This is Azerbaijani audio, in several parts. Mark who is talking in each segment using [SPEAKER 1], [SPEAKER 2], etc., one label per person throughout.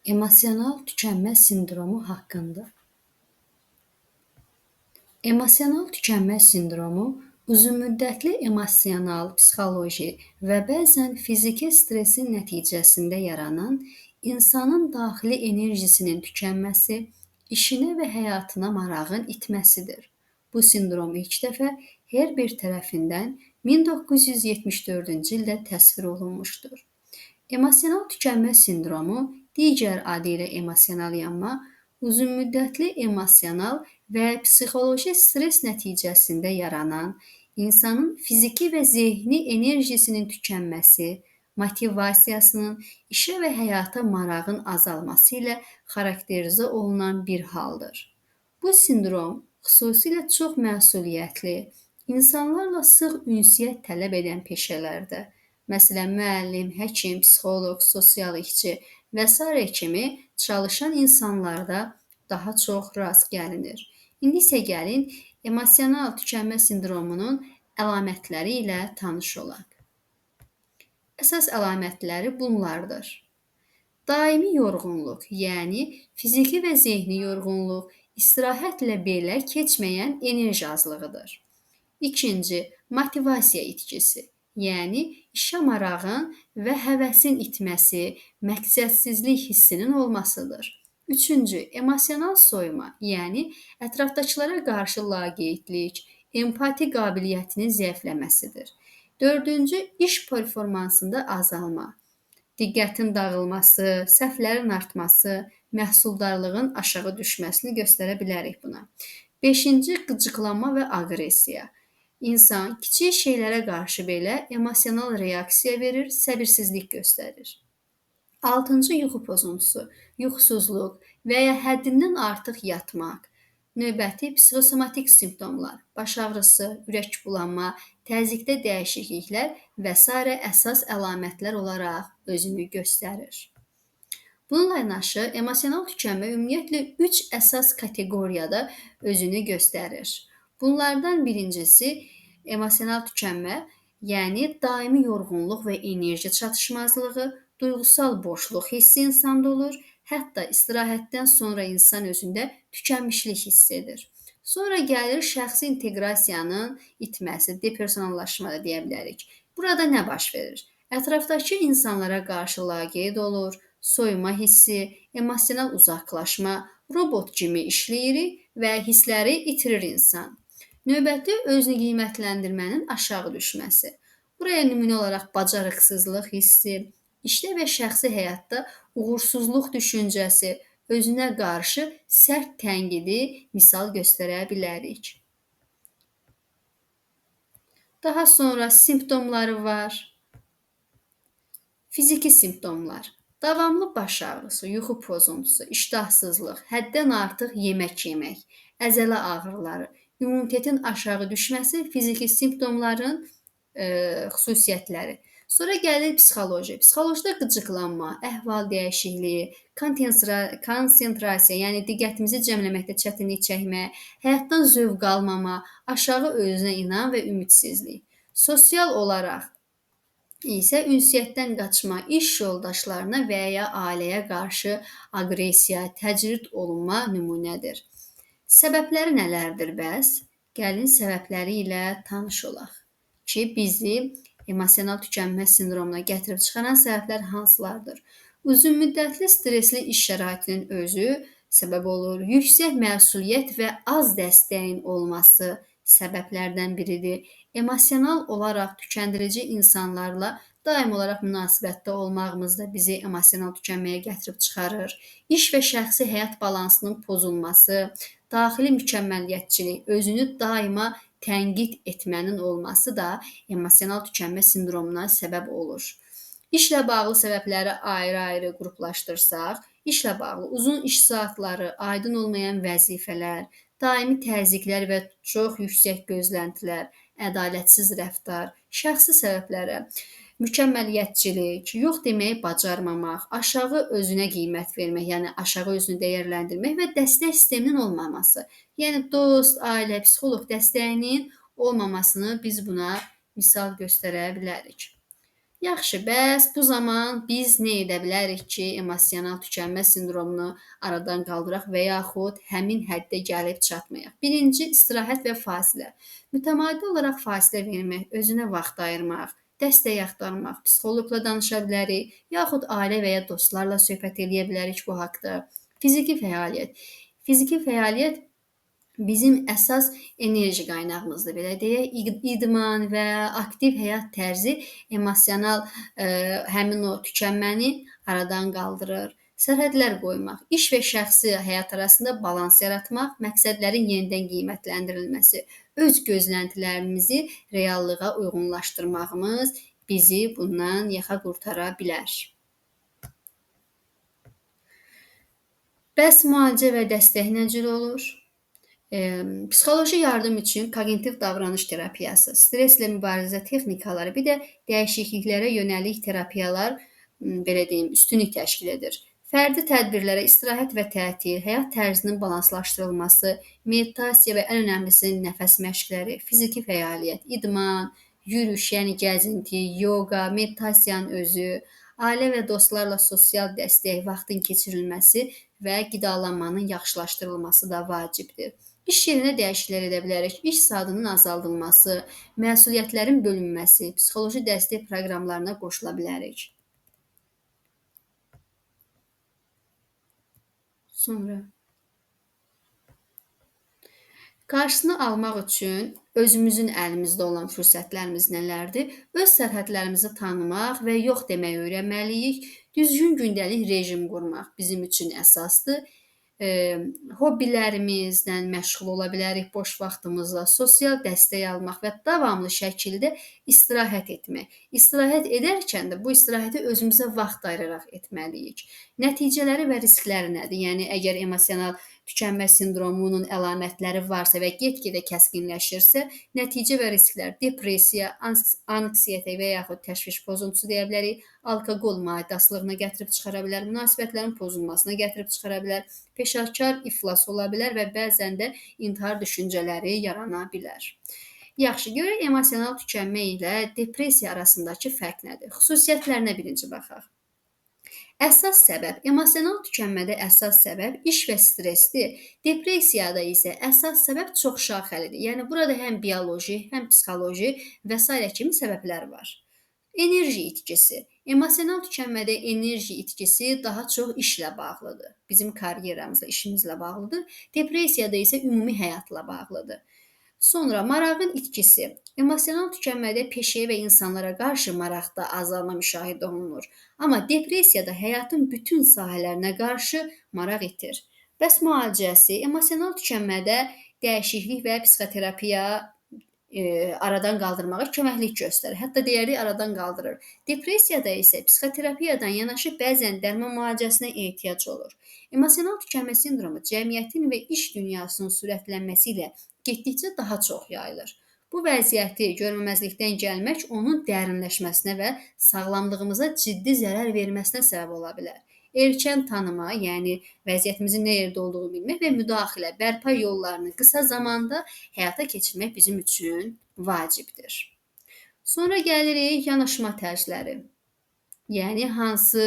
[SPEAKER 1] Emosional tükənmə sindromu haqqında. Emosional tükənmə sindromu uzunmüddətli emosional, psixoloji və bəzən fiziki stressin nəticəsində yaranan insanın daxili enerjisinin tükənməsi, işinə və həyatına marağın itməsidir. Bu sindrom ilk dəfə Herbert tərəfindən 1974-cü ildə təsvir olunmuşdur. Emosional tükənmə sindromu, digər adı ilə emosional yanma, uzunmüddətli emosional və psixoloji stres nəticəsində yaranan, insanın fiziki və zehni enerjisinin tükənməsi, motivasiyasının, işə və həyata marağın azalması ilə xarakterizə olunan bir haldır. Bu sindrom xüsusilə çox məsuliyyətli, insanlarla sıx ünsiyyət tələb edən peşələrdə, məsələn, müəllim, həkim, psixoloq, sosial işçi və s. kimi çalışan insanlarda daha çox rast gəlinir. İndi isə gəlin emosional tükənmə sindromunun əlamətləri ilə tanış olaq. Əsas əlamətləri bunlardır. Daimi yorğunluq, yəni fiziki və zehni yorğunluq, istirahətlə belə keçməyən enerji azlığıdır. İkinci, motivasiya itkisi, yəni işə marağın və həvəsin itməsi, məqsədsizlik hissinin olmasıdır. Üçüncü, emosional soyuma, yəni ətrafdakılara qarşı laqeydlik, empati qabiliyyətinin zəifləməsidir. Dördüncü, iş performansında azalma, diqqətin dağılması, səhvlərin artması, məhsuldarlığın aşağı düşməsini göstərə bilərik buna. Beşinci, qıcıqlanma və aqressiya. İnsan kiçik şeylərə qarşı belə emosional reaksiya verir, səbirsizlik göstərir. Altıncı, yuxu pozuntusu, yuxusuzluq və ya həddindən artıq yatmaq. Növbəti psixosomatik simptomlar, baş ağrısı, ürək bulanma, təzyiqdə dəyişikliklər və s. əsas əlamətlər olaraq özünü göstərir. Bununla yanaşı, emosional tükənmə ümumiyyətlə 3 əsas kateqoriyada özünü göstərir. Bunlardan birincisi emosional tükənmə, yəni daimi yorğunluq və enerji çatışmazlığı, duyğusal boşluq hissi insanda olur, hətta istirahətdən sonra insan özündə tükənmişlik hiss edir. Sonra gəlir şəxsi inteqrasiyanın itməsi, depersonallaşma da deyə bilərik. Burada nə baş verir? Ətrafdakı insanlara qarşı laqeyd olur, soyuma hissi, emosional uzaqlaşma, robot kimi işləyirik və hissləri itirir insan. Növbəti özünü qiymətləndirmənin aşağı düşməsi. Buraya nümunə olaraq bacarıqsızlıq hissi, işdə və şəxsi həyatda uğursuzluq düşüncəsi, özünə qarşı sərt tənqidi misal göstərə bilərik. Daha sonra simptomları var. Fiziki simptomlar. Davamlı baş ağrısı, yuxu pozuntusu, iştahsızlıq, həddən artıq yemək yemək, əzələ ağrıları, immunitetin aşağı düşməsi fiziki simptomların xüsusiyyətləri. Sonra gəlir psixoloji. Psixolojida qıcıqlanma, əhval dəyişikliyi, konsentrasiya, yəni diqqətimizi cəmləməkdə çətinlik çəkmək, həyatdan zövq almama, aşağı özünə inam və ümidsizlik. Sosial olaraq isə ünsiyyətdən qaçma, iş yoldaşlarına və ya ailəyə qarşı aqressiya, təcrid olunma nümunədir. Səbəbləri nələrdir bəs? Gəlin səbəbləri ilə tanış olaq ki, bizi emosional tükənmə sindromuna gətirib çıxaran səbəblər hansılardır? Uzunmüddətli stresli iş şəraitinin özü səbəb olur, yüksək məsuliyyət və az dəstəyin olması səbəblərdən biridir. Emosional olaraq tükəndirici insanlarla daim olaraq münasibətdə olmağımız da bizi emosional tükənməyə gətirib çıxarır. İş və şəxsi həyat balansının pozulması, daxili mükəmməliyyətçilik, özünü daima tənqid etmənin olması da emosional tükənmə sindromuna səbəb olur. İşlə bağlı səbəbləri ayrı-ayrı qruplaşdırsaq, işlə bağlı uzun iş saatları, aydın olmayan vəzifələr, daimi təzyiqlər və çox yüksək gözləntilər, ədalətsiz rəftar, şəxsi səbəblərə, mükəmməliyyətçilik, yox deməyi bacarmamaq, aşağı özünə qiymət vermək, yəni aşağı özünü dəyərləndirmək və dəstək sisteminin olmaması, yəni dost, ailə, psixoloq dəstəyinin olmamasını biz buna misal göstərə bilərik. Yaxşı, bəs bu zaman biz nə edə bilərik ki, emosional tükənmə sindromunu aradan qaldıraq və yaxud həmin həddə gəlib çatmayaq? Birinci, istirahət və fasilə. Mütəmadi olaraq fasilə vermək, özünə vaxt ayırmaq, dəstək axtarmaq, psixoloqla danışa bilərik, yaxud ailə və ya dostlarla söhbət eləyə bilərik bu haqqda. Fiziki fəaliyyət. Fiziki fəaliyyət bizim əsas enerji qaynağımızdır, belə deyək. İdman və aktiv həyat tərzi emosional həmin o tükənməni aradan qaldırır. Sərhədlər qoymaq, iş və şəxsi həyat arasında balans yaratmaq, məqsədlərin yenidən qiymətləndirilməsi, öz gözləntilərimizi reallığa uyğunlaşdırmağımız bizi bundan yaxa qurtara bilər. Bəs müalicə və dəstək nə cür olur? Psixoloji yardım üçün koqnitiv davranış terapiyası, stresslə mübarizə texnikaları, bir də dəyişikliklərə yönəlik terapiyalar belə deyim, üstünlük təşkil edir. Fərdi tədbirlərə istirahət və tətil, həyat tərzinin balanslaşdırılması, meditasiya və ən önəmlisi nəfəs məşqləri, fiziki fəaliyyət, idman, yürüyüş, yəni gəzinti, yoga, meditasiyanın özü, ailə və dostlarla sosial dəstək, vaxtın keçirilməsi və qidalanmanın yaxşılaşdırılması da vacibdir. İş yerinə dəyişikliklər edə bilərik. İş saatının azaldılması, məsuliyyətlərin bölünməsi, psixoloji dəstək proqramlarına qoşula bilərik. Sonra qarşısını almaq üçün özümüzün əlimizdə olan fürsətlərimiz nələrdir? Öz sərhədlərimizi tanımaq və yox deməyi öyrənməliyik. Düzgün gündəlik rejim qurmaq bizim üçün əsasdır. Hobbilərimizlə məşğul ola bilərik boş vaxtımızda, sosial dəstək almaq və davamlı şəkildə istirahət etmək. İstirahət edərkən də bu istirahəti özümüzə vaxt ayıraraq etməliyik. Nəticələri və riskləri nədir? Yəni əgər emosional tükənmə sindromunun əlamətləri varsa və get-gedə kəskinləşirsə, nəticə və risklər depressiya, anksiyete və yaxud təşviş pozuntusu deyə bilərik, alkoqol maddə asılılığına gətirib çıxara bilər, münasibətlərin pozulmasına gətirib çıxara bilər, peşəkar iflas ola bilər və bəzən də intihar düşüncələri yarana bilər. Yaxşı, görək emosional tükənmə ilə depressiya arasındakı fərq nədir? Xüsusiyyətlərinə birinci baxaq. Əsas səbəb, emosional tükənmədə əsas səbəb iş və stressdir. Depressiyada isə əsas səbəb çoxşaxəlidir. Yəni burada həm bioloji, həm psixoloji və s. kimi səbəblər var. Enerji itkisi. Emosional tükənmədə enerji itkisi daha çox işlə bağlıdır. Bizim karyeramızla, işimizlə bağlıdır. Depressiyada isə ümumi həyatla bağlıdır. Sonra marağın itkisi. Emosional tükənmədə peşəyə və insanlara qarşı maraqda azalma müşahidə olunur. Amma depressiyada həyatın bütün sahələrinə qarşı maraq itir. Bəs müalicəsi emosional tükənmədə dəyişiklik və psixoterapiya aradan qaldırmağa köməklik göstərir. Hətta deyərik aradan qaldırır. Depressiyada isə psixoterapiyadan yanaşı bəzən dərman müalicəsinə ehtiyac olur. Emosional tükənmə sindromu cəmiyyətin və iş dünyasının sürətlənməsi ilə getdikcə daha çox yayılır. Bu vəziyyəti görməməzlikdən gəlmək onun dərinləşməsinə və sağlamlığımıza ciddi zərər verməsinə səbəb ola bilər. Erkən tanıma, yəni vəziyyətimizin nə yerdə olduğunu bilmək və müdaxilə, bərpa yollarını qısa zamanda həyata keçirmək bizim üçün vacibdir. Sonra gəlirik yanaşma tərzləri. Yəni hansı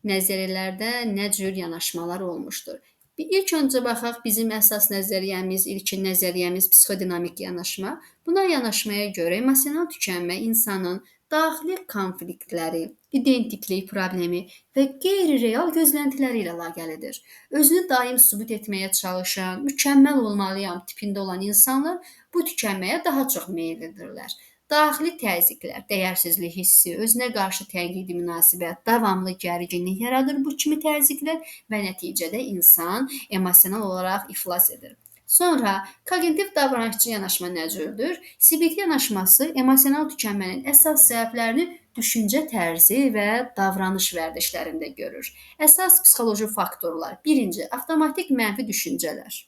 [SPEAKER 1] nəzəriyyələrdə nə cür yanaşmalar olmuşdur. İlk öncə baxaq bizim əsas nəzəriyyəmiz, ilkin nəzəriyyəmiz psixodinamik yanaşma. Buna yanaşmaya görə emosional tükənmə insanın daxili konfliktləri, identiklik problemi və qeyri-real gözləntiləri ilə əlaqəlidir. Özünü daim sübut etməyə çalışan, mükəmməl olmalıyam tipində olan insanlar bu tükənməyə daha çox meyllidirlər. Daxili təzyiqlər, dəyərsizlik hissi, özünə qarşı tənqidi münasibət, davamlı gərginlik yaradır bu kimi təzyiqlər və nəticədə insan emosional olaraq iflas edir. Sonra koqnitiv davranışçı yanaşma nə cürdür? CBT yanaşması emosional tükənmənin əsas səbəblərini düşüncə tərzi və davranış vərdişlərində görür. Əsas psixoloji faktorlar. Birinci, avtomatik mənfi düşüncələr.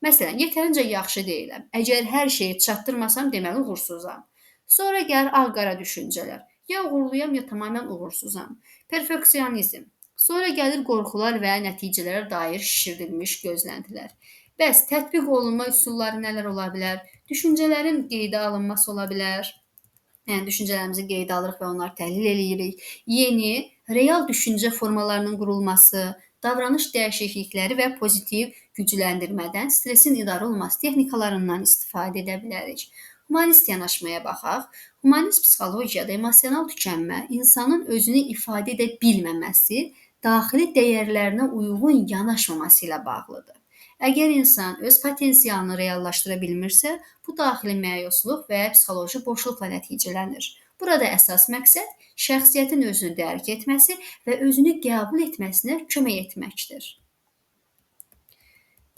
[SPEAKER 1] Məsələn, yetərincə yaxşı deyiləm. Əgər hər şeyi çatdırmasam, deməli uğursuzam. Sonra gəlir ağ-qara düşüncələr. Ya uğurluyam, ya tamamilə uğursuzam. Perfeksionizm. Sonra gəlir qorxular və nəticələrə dair şişirdilmiş gözləntilər. Bəs tətbiq olunma üsulları nələr ola bilər? Düşüncələrin qeydə alınması ola bilər. Yəni düşüncələrimizi qeydə alırıq və onları təhlil eləyirik. Yeni, real düşüncə formalarının qurulması, davranış dəyişiklikləri və pozitiv gücləndirmədən stressin idarə olunması texnikalarından istifadə edə bilərik. Humanist yanaşmaya baxaq. Humanist psixologiyada emosional tükənmə insanın özünü ifadə edə bilməməsi, daxili dəyərlərinə uyğun yanaşmaması ilə bağlıdır. Əgər insan öz potensialını reallaşdıra bilmirsə, bu daxili məyusluq və psixoloji boşluqla nəticələnir. Burada əsas məqsəd şəxsiyyətin özünü dərk etməsi və özünü qəbul etməsinə kömək etməkdir.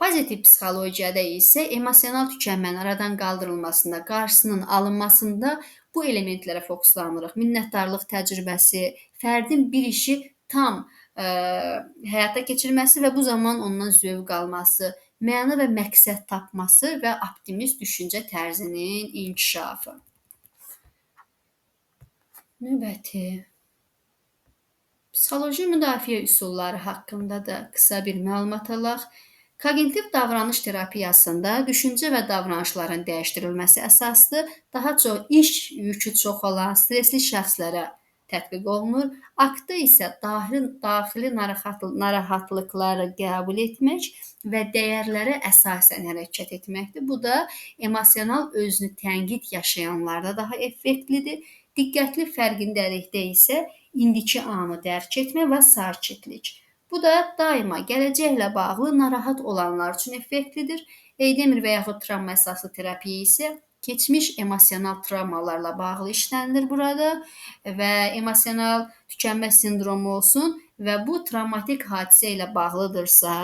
[SPEAKER 1] Pozitiv psixologiyada isə emosional tükənmənin aradan qaldırılmasında, qarşısının alınmasında bu elementlərə fokuslanırıq. Minnətdarlıq təcrübəsi, fərdin bir işi tam həyata keçirməsi və bu zaman ondan zövq alması, məna və məqsəd tapması və optimist düşüncə tərzinin inkişafı. Növbəti psixoloji müdafiə üsulları haqqında da qısa bir məlumat alaq. Koqnitiv davranış terapiyasında düşüncə və davranışların dəyişdirilməsi əsaslı, daha çox iş yükü çox olan stressli şəxslərə tətbiq olunur. Aktda isə daxili narahatlıqları qəbul etmək və dəyərlərə əsasən hərəkət etməkdir. Bu da emosional özünü tənqid yaşayanlarda daha effektlidir. Diqqətli fərqindəlikdə isə indiki anı dərk etmə və sakitlik. Bu da daima gələcəklə bağlı narahat olanlar üçün effektlidir. Eydemir və yaxud travma əsaslı terapiya isə keçmiş emosional travmalarla bağlı işlənilir burada və emosional tükənmə sindromu olsun və bu travmatik hadisə ilə bağlıdırsa,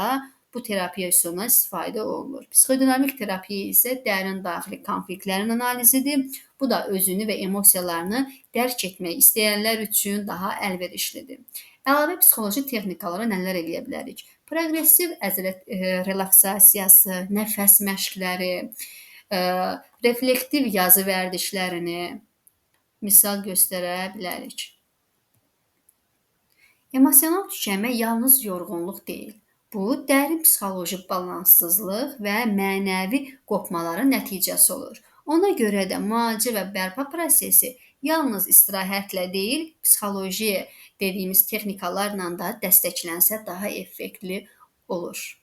[SPEAKER 1] bu terapiya üsulundan istifadə olunur. Psixodinamik terapiya isə dərin daxili konfliktlərin analizidir. Bu da özünü və emosiyalarını dərk etmək istəyənlər üçün daha əlverişlidir. Əlavə psixoloji texnikalara nələr eləyə bilərik? Proqressiv əzələ relaksasiyası, nəfəs məşqləri, reflektiv yazı vərdişlərini misal göstərə bilərik. Emosional tükənmə yalnız yorğunluq deyil. Bu, dərin psixoloji balanssızlıq və mənəvi qopmaların nəticəsi olur. Ona görə də müalicə və bərpa prosesi yalnız istirahətlə deyil, psixoloji dediyimiz texnikalarla da dəstəklənsə daha effektli olur.